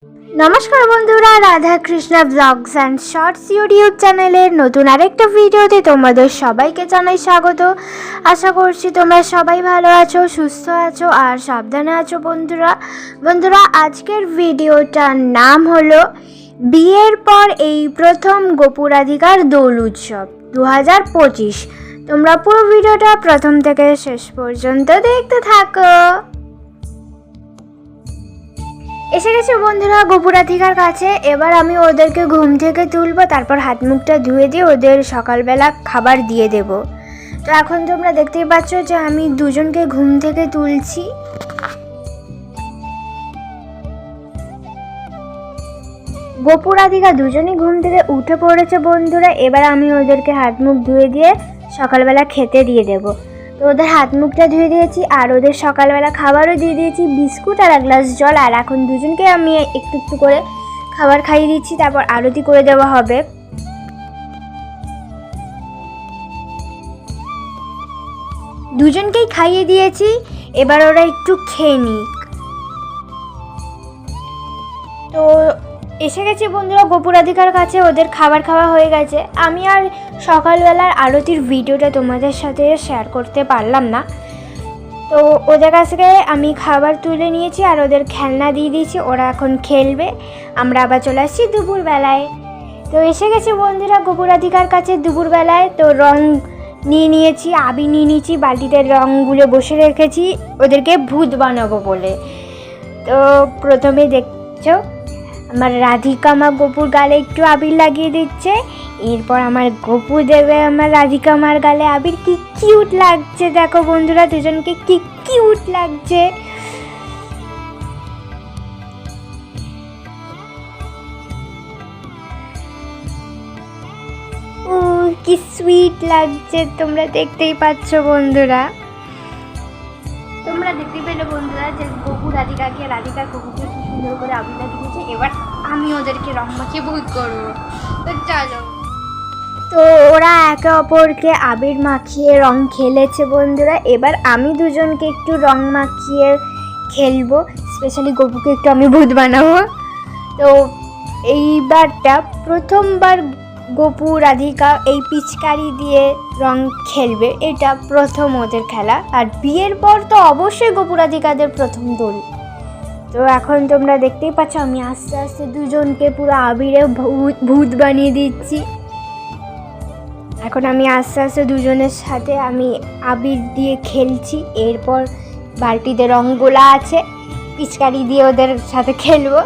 নমস্কার বন্ধুরা, Radha Krishna blogs and shorts YouTube চ্যানেলের নতুন আরেকটা ভিডিওতে তোমাদের সবাইকে জানাই স্বাগত। আশা করছি তোমরা সবাই ভালো আছো, সুস্থ আছো আর সাবধানে আছো। বন্ধুরা আজকের ভিডিওটার নাম হলো বিয়ের পর এই প্রথম গোপুরাধিকার দোল উৎসব 2025। তোমরা পুরো ভিডিওটা প্রথম থেকে শেষ পর্যন্ত দেখতে থাকো। এসে গেছে বন্ধুরা গোপুরাধিকার কাছে। এবার আমি ওদেরকে ঘুম থেকে তুলবো, তারপর হাত মুখটা ধুয়ে দিয়ে ওদের সকালবেলা খাবার দিয়ে দেব। তো এখন তোমরা দেখতেই পাচ্ছ যে আমি দুজনকে ঘুম থেকে তুলছি। গোপুরাধিকা দুজনই ঘুম থেকে উঠে পড়েছে বন্ধুরা। এবার আমি ওদেরকে হাত মুখ ধুয়ে দিয়ে সকালবেলা খেতে দিয়ে দেবো। তো ওদের হাত মুখটা ধুয়ে দিয়েছি আর ওদের সকালবেলা খাবারও দিয়ে দিয়েছি, বিস্কুট আর এক গ্লাস জল। আর এখন দুজনকে আমি একটু একটু করে খাবার খাইয়ে দিচ্ছি, তারপর আরতি করে দেওয়া হবে। দুজনকেই খাইয়ে দিয়েছি, এবার ওরা একটু খেয়ে নিক। তো এসে গেছি বন্ধুরা গোপুরাধিকার কাছে, ওদের খাবার খাওয়া হয়ে গেছে। আমি আর সকালবেলার আরতির ভিডিওটা তোমাদের সাথে শেয়ার করতে পারলাম না। তো ওদের কাছ থেকে আমি খাবার তুলে নিয়েছি আর ওদের খেলনা দিয়ে দিয়েছি, ওরা এখন খেলবে। আমরা আবার চলে আসছি দুপুরবেলায়। তো এসে গেছি বন্ধুরা গোপুরাধিকার কাছে দুপুরবেলায়। তো রং নিয়ে নিয়েছি, আবির নিয়ে নিয়েছি, বালতিতে রঙগুলো বসে রেখেছি ওদেরকে ভূত বানাবো বলে। তো প্রথমে দেখছো আমার রাধিকা মা গোপুর গালে একটু আবির লাগিয়ে দিচ্ছে। এরপর আমার গোপু দেবে আমার রাধিকা মার গালে আবির। কি কিউট লাগছে দেখো বন্ধুরা, দুজনকে কি কিউট লাগছে। কি সুইট লাগছে, তোমরা দেখতেই পাচ্ছ বন্ধুরা। তোমরা দেখতে পেলে বন্ধুরা যে গোপু রাধিকাকে, রাধিকা গোপুকে কি সুন্দর করে আবির লাগিয়েছে। এবার আমি ওদেরকে রং মাখিয়ে ভূত করবো। তো চলো। তো ওরা একে অপরকে আবির মাখিয়ে রং খেলেছে বন্ধুরা। এবার আমি দুজনকে একটু রং মাখিয়ে খেলবো, স্পেশালি গোপুকে একটু আমি ভূত বানাবো। তো এইবারটা প্রথমবার গোপু রাধিকা এই পিচকারি দিয়ে রং খেলবে, এটা প্রথম ওদের খেলা। আর বিয়ের পর তো অবশ্যই গোপু রাধিকাদের প্রথম দোল। তো এখন তোমরা দেখতেই পাচ্ছ আমি আস্তে আস্তে দুজনকে পুরো আবিরে ভূত বানিয়ে দিচ্ছি। এখন আমি আস্তে আস্তে দুজনের সাথে আমি আবির দিয়ে খেলছি। এরপর বালতিতে রঙগুলা আছে, পিচকারি দিয়ে ওদের সাথে খেলবো।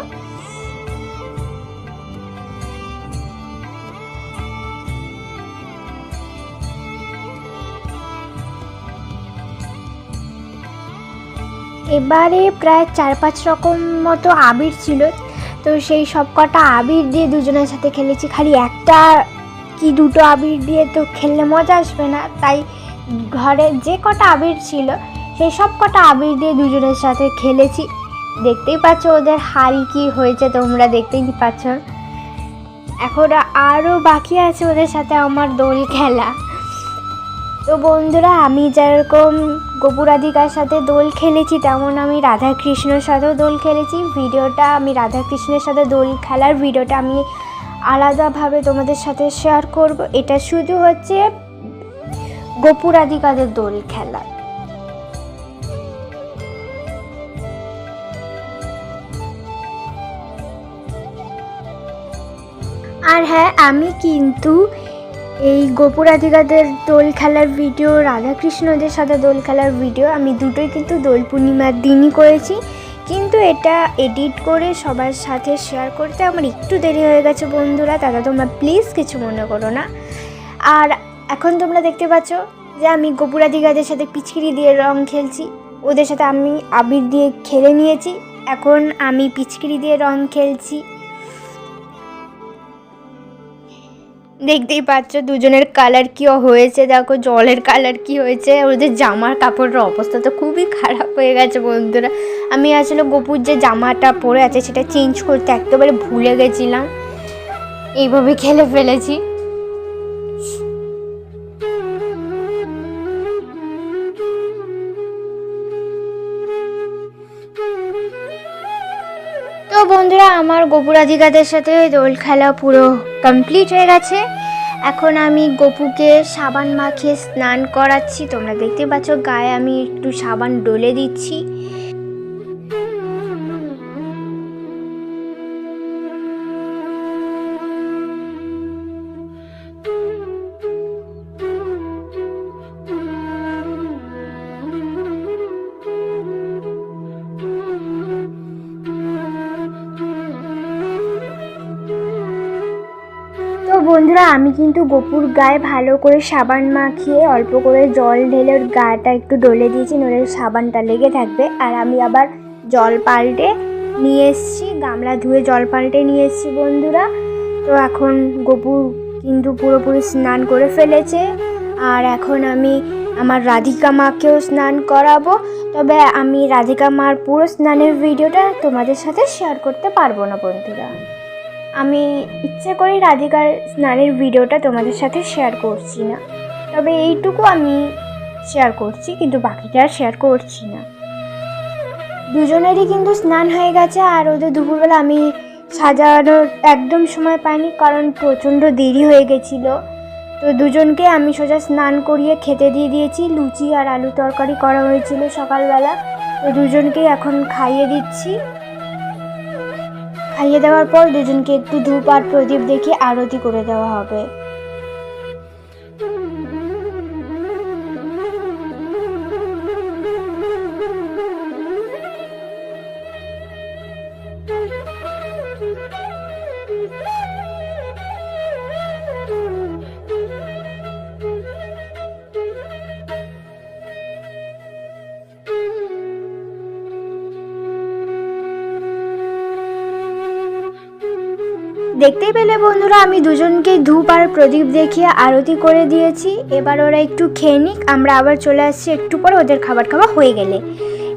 এবারে প্রায় 4-5 রকম মতো আবির ছিল। তো সেই সব কটা আবির দিয়ে দুজনের সাথে খেলেছি। খালি একটা কি দুটো আবির দিয়ে তো খেললে মজা আসবে না, তাই ঘরে যে কটা আবির ছিল সেই সব কটা আবির দিয়ে দুজনের সাথে খেলেছি। দেখতেই পাচ্ছ ওদের হাড়ি কি হয়েছে, তোমরা দেখতেই পাচ্ছ। এখন আরও বাকি আছে ওদের সাথে আমার দোল খেলা। তো বন্ধুরা আমি যেরকম গোপুরাধিকার সাথে দোল খেলেছি তেমন আমি রাধাকৃষ্ণের সাথেও দোল খেলেছি। ভিডিওটা আমি রাধাকৃষ্ণের সাথে দোল খেলার ভিডিওটা আমি আলাদাভাবে তোমাদের সাথে শেয়ার করব। এটা শুধু হচ্ছে গোপুরাধিকাদের দোল খেলা। আর হ্যাঁ, আমি কিন্তু এই গোপুরাধিকাদের দোল খেলার ভিডিও, রাধাকৃষ্ণদের সাথে দোল খেলার ভিডিও আমি দুটোই কিন্তু দোল পূর্ণিমার দিনই করেছি। কিন্তু এটা এডিট করে সবার সাথে শেয়ার করতে আমার একটু দেরি হয়ে গেছে বন্ধুরা, দাদা তোমরা প্লিজ কিছু মনে করো না। আর এখন তোমরা দেখতে পাচ্ছ যে আমি গোপুরাধিকাদের সাথে পিচকিরি দিয়ে রং খেলছি, ওদের সাথে আমি আবির দিয়ে খেলে নিয়েছি। এখন আমি পিচকিরি দিয়ে রং খেলছি। দেখতেই পাচ্ছ দুজনের কালার কি হয়েছে, দেখো জলের কালার কি হয়েছে। ওদের জামার কাপড়ের অবস্থা তো খুবই খারাপ হয়ে গেছে বন্ধুরা। আমি আসলে গোপুর যে জামাটা পরে আছে সেটা চেঞ্জ করতে একেবারে ভুলে গেছিলাম, এইভাবে খেলে ফেলেছি। তো বন্ধুরা আমার গপু রাধিকাদের সাথে দোল খেলা পুরো কমপ্লিট হয়ে গেছে। এখন আমি গপুকে সাবান মাখিয়ে স্নান করাচ্ছি। তোমরা দেখতে পাচ্ছ গায়ে আমি একটু সাবান ডলে দিচ্ছি। তো বন্ধুরা, আমি কিন্তু গপুর গায়ে ভালো করে সাবান মাখিয়ে অল্প করে জল ঢেলে ওর গাটা একটু ডলে দিয়েছি, নইলে সাবানটা লেগে থাকবে। আর আমি আবার জল পাল্টে নিয়ে এসেছি, গামলা ধুয়ে জল পাল্টে নিয়ে এসেছি বন্ধুরা। তো এখন গপু কিন্তু পুরোপুরি স্নান করে ফেলেছে। আর এখন আমি আমার রাধিকা মাকেও স্নান করাবো। তবে আমি রাধিকা মার পুরো স্নানের ভিডিওটা তোমাদের সাথে শেয়ার করতে পারবো না বন্ধুরা। আমি ইচ্ছে করেই রাধিকার স্নানের ভিডিওটা তোমাদের সাথে শেয়ার করছি না, তবে এইটুকু আমি শেয়ার করছি, কিন্তু বাকিটা আর শেয়ার করছি না। দুজনেরই কিন্তু স্নান হয়ে গেছে। আর ওদের দুপুরবেলা আমি সাজানোর একদম সময় পাইনি, কারণ প্রচণ্ড দেরি হয়ে গেছিলো। তো দুজনকে আমি সোজা স্নান করিয়ে খেতে দিয়ে দিয়েছি। লুচি আর আলু তরকারি করা হয়েছিল সকালবেলা। তো দুজনকেই এখন খাইয়ে দিচ্ছি। খাইয়ে দেওয়ার পর দুজনকে একটু ধূপ আর প্রদীপ দেখিয়ে আরতি করে দেওয়া হবে। দেখতেই পেলে বন্ধুরা, আমি দুজনকে ধূপ আর প্রদীপ দেখিয়ে আরতি করে দিয়েছি। এবার ওরা একটু খেয়ে নিক, আমরা আবার চলে আসছি একটু পরে ওদের খাবার খাওয়া হয়ে গেলে।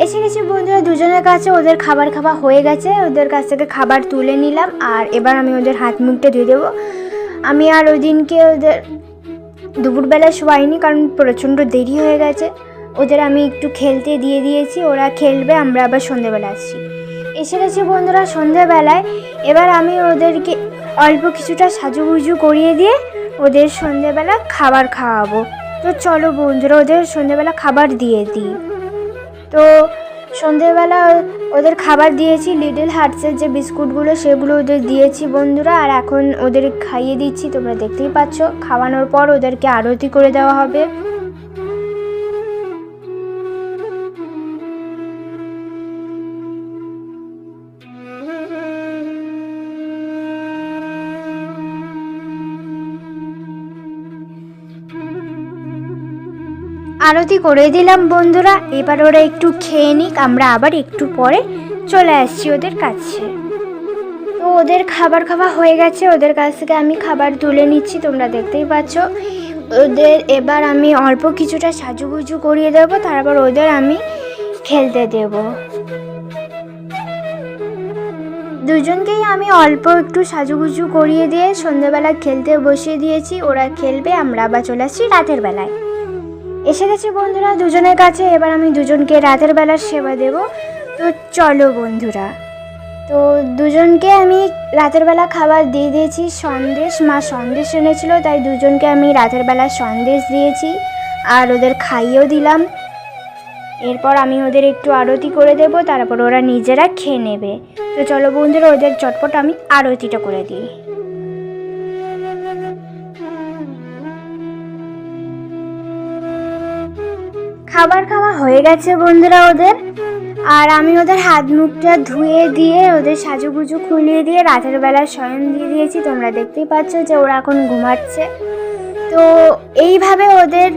এসে গেছি বন্ধুরা দুজনের কাছে, ওদের খাবার খাওয়া হয়ে গেছে। ওদের কাছ থেকে খাবার তুলে নিলাম। আর এবার আমি ওদের হাত মুখটা ধুয়ে দেবো। আমি আর ওই দিনকে ওদের দুপুরবেলা শোয়াইনি, কারণ প্রচণ্ড দেরি হয়ে গেছে। ওদের আমি একটু খেলতে দিয়ে দিয়েছি, ওরা খেলবে, আমরা আবার সন্ধেবেলা আসছি। এসে গেছি বন্ধুরা সন্ধেবেলায়। এবার আমি ওদেরকে অল্প কিছুটা সাজুগুজু করিয়ে দিয়ে ওদের সন্ধেবেলা খাবার খাওয়াবো। তো চলো বন্ধুরা ওদের সন্ধেবেলা খাবার দিয়ে দিই। তো সন্ধেবেলা ওদের খাবার দিয়েছি, লিটল হার্টসের যে বিস্কুটগুলো সেগুলো ওদের দিয়েছি বন্ধুরা। আর এখন ওদের খাইয়ে দিচ্ছি, তোমরা দেখতেই পাচ্ছ। খাওয়ানোর পর ওদেরকে আরতি করে দেওয়া হবে। আরতি করে দিলাম বন্ধুরা। এবার ওরা একটু খেয়ে নিক, আমরা আবার একটু পরে চলে আসছি ওদের কাছে। তো ওদের খাবার খাওয়া হয়ে গেছে, ওদের কাছ থেকে আমি খাবার তুলে নিচ্ছি, তোমরা দেখতেই পাচ্ছ। ওদের এবার আমি অল্প কিছুটা সাজুগুজু করিয়ে দেবো, তারপর ওদের আমি খেলতে দেব। দুজনকেই আমি অল্প একটু সাজুগুজু করিয়ে দিয়ে সন্ধ্যাবেলা খেলতে বসিয়ে দিয়েছি। ওরা খেলবে, আমরা আবার চলে আসছি রাতের বেলায়। এসে গেছি বন্ধুরা দুজনের কাছে। এবার আমি দুজনকে রাতের বেলার সেবা দেব। তো চলো বন্ধুরা, তো দুজনকে আমি রাতের বেলা খাবার দিয়ে দিয়েছি। সন্দেশ, মা সন্দেশ এনেছিল, তাই দুজনকে আমি রাতের বেলা সন্দেশ দিয়েছি আর ওদের খাইয়েও দিলাম। এরপর আমি ওদের একটু আরতি করে দেব, তারপর ওরা নিজেরা খেয়ে নেবে। তো চলো বন্ধুরা ওদের চটপট আমি আরতিটা করে দিই। খাবার খাওয়া হয়ে গেছে বন্ধুরা ওদের। আর আমি ওদের হাত মুখটা ধুয়ে দিয়ে ওদের সাজুগুজু খুলিয়ে দিয়ে রাতের বেলা শয়ন দিয়ে দিয়েছি। তোমরা দেখতেই পাচ্ছ যে ওরা এখন ঘুমাচ্ছে। তো এইভাবে ওদের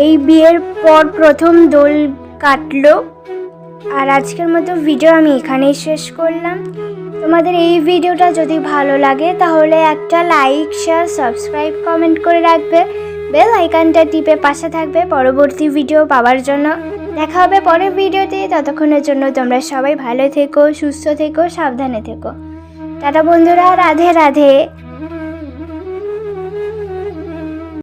এই বিয়ের পর প্রথম দোল কাটলো। আর আজকের মতো ভিডিও আমি এখানেই শেষ করলাম। তোমাদের এই ভিডিওটা যদি ভালো লাগে তাহলে একটা লাইক, শেয়ার, সাবস্ক্রাইব, কমেন্ট করে রাখবে। বেল আইকনটা টিপে পাশে থাকবে পরবর্তী ভিডিও পাওয়ার জন্য। দেখা হবে পরের ভিডিওতে। ততক্ষণের জন্য তোমরা সবাই ভালো থেকো, সুস্থ থেকো, সাবধানে থেকো। টাটা বন্ধুরা, রাধে রাধে।